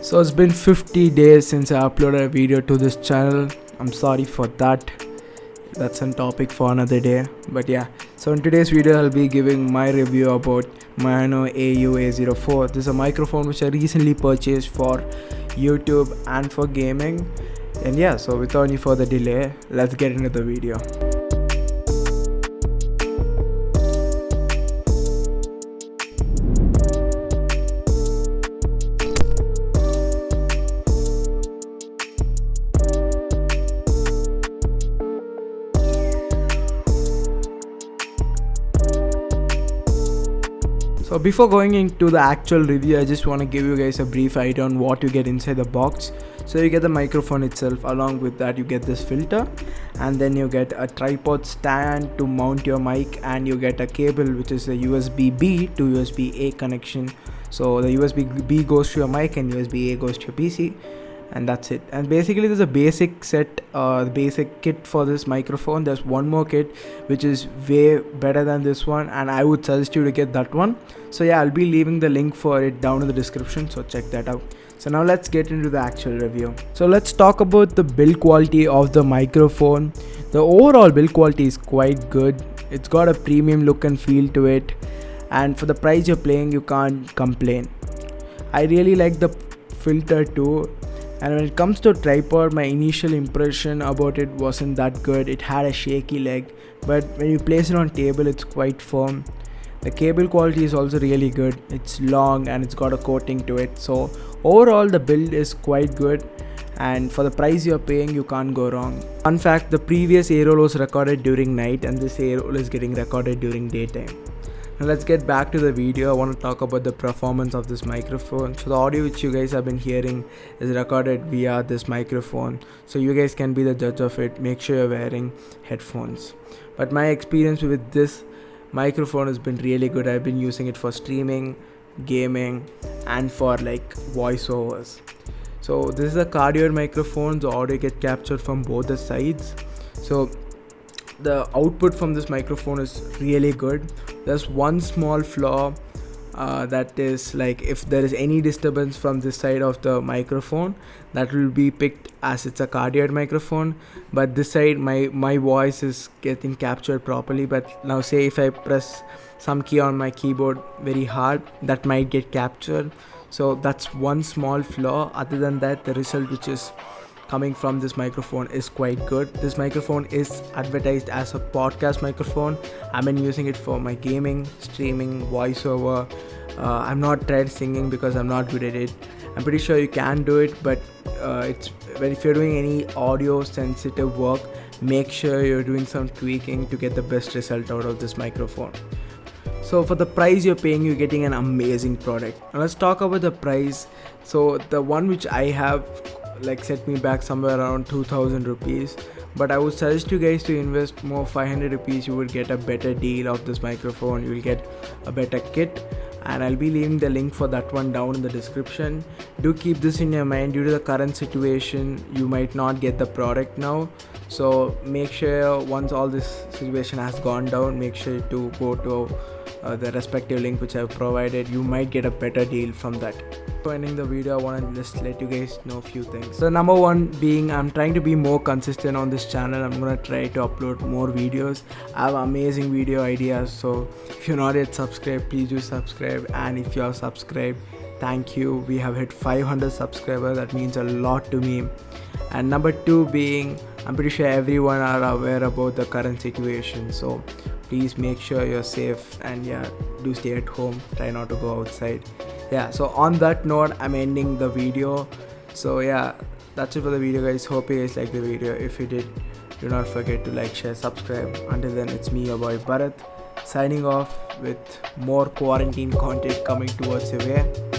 So it's been 50 days since I uploaded a video to this channel. I'm sorry for that. That's a topic for another day. But yeah, so in today's video I'll be giving my review about Maono AU-A04. This is a microphone which I recently purchased for YouTube and for gaming. And yeah, so without any further delay, let's get into the video. So before going into the actual review, I just want to give you guys a brief idea on what you get inside the box. So you get the microphone itself, along with that you get this filter, and then you get a tripod stand to mount your mic, and you get a cable which is a USB-B to USB-A connection. So the USB-B goes to your mic and USB-A goes to your PC, and that's it. And basically there's a basic set, basic kit for this microphone. There's one more kit which is way better than this one, and I would suggest you to get that one. So yeah, I'll be leaving the link for it down in the description, so check that out. So now let's get into the actual review. So let's talk about the build quality of the microphone. The overall build quality is quite good. It's got a premium look and feel to it, and for the price you're paying, you can't complain. I really like the filter too. And when it comes to tripod, my initial impression about it wasn't that good. It had a shaky leg, but when you place it on table, it's quite firm. The cable quality is also really good. It's long and it's got a coating to it. So overall the build is quite good, and for the price you're paying, you can't go wrong. Fun fact, the previous A-roll was recorded during night and this A-roll is getting recorded during daytime. Now let's get back to the video. I want to talk about the performance of this microphone. So the audio which you guys have been hearing is recorded via this microphone, so you guys can be the judge of it. Make sure you're wearing headphones. But my experience with this microphone has been really good. I've been using it for streaming, gaming, and for like voiceovers. So this is a cardioid microphone. The audio gets captured from both the sides. So the output from this microphone is really good. There's one small flaw, that is, like, if there is any disturbance from this side of the microphone, that will be picked as it's a cardioid microphone, but this side my voice is getting captured properly. But now say if I press some key on my keyboard very hard, that might get captured. So that's one small flaw. Other than that, the result which is coming from this microphone is quite good. This microphone is advertised as a podcast microphone. I've been using it for my gaming, streaming, voiceover. I'm not tried singing because I'm not good at it. I'm pretty sure you can do it, but if you're doing any audio sensitive work, make sure you're doing some tweaking to get the best result out of this microphone. So for the price you're paying, you're getting an amazing product. Now let's talk about the price. So the one which I have set me back somewhere around 2000 rupees, but I would suggest you guys to invest more. 500 rupees, you would get a better deal of this microphone. You will get a better kit, and I'll be leaving the link for that one down in the description. Do keep this in your mind. Due to the current situation, you might not get the product now, so make sure once all this situation has gone down, make sure to go to the respective link which I've provided. You might get a better deal from that. Before ending the video, I want to just let you guys know a few things. So number one being, I'm trying to be more consistent on this channel. I'm gonna try to upload more videos. I have amazing video ideas, so if you're not yet subscribed, please do subscribe. And if you are subscribed, thank you. We have hit 500 subscribers. That means a lot to me. And number two being, I'm pretty sure everyone are aware about the current situation, so please make sure you're safe, and yeah, do stay at home. Try not to go outside. Yeah, so on that note, I'm ending the video. So yeah, that's it for the video, guys. Hope you guys liked the video. If you did, do not forget to like, share, subscribe. Until then, it's me, your boy Bharat, signing off with more quarantine content coming towards your way.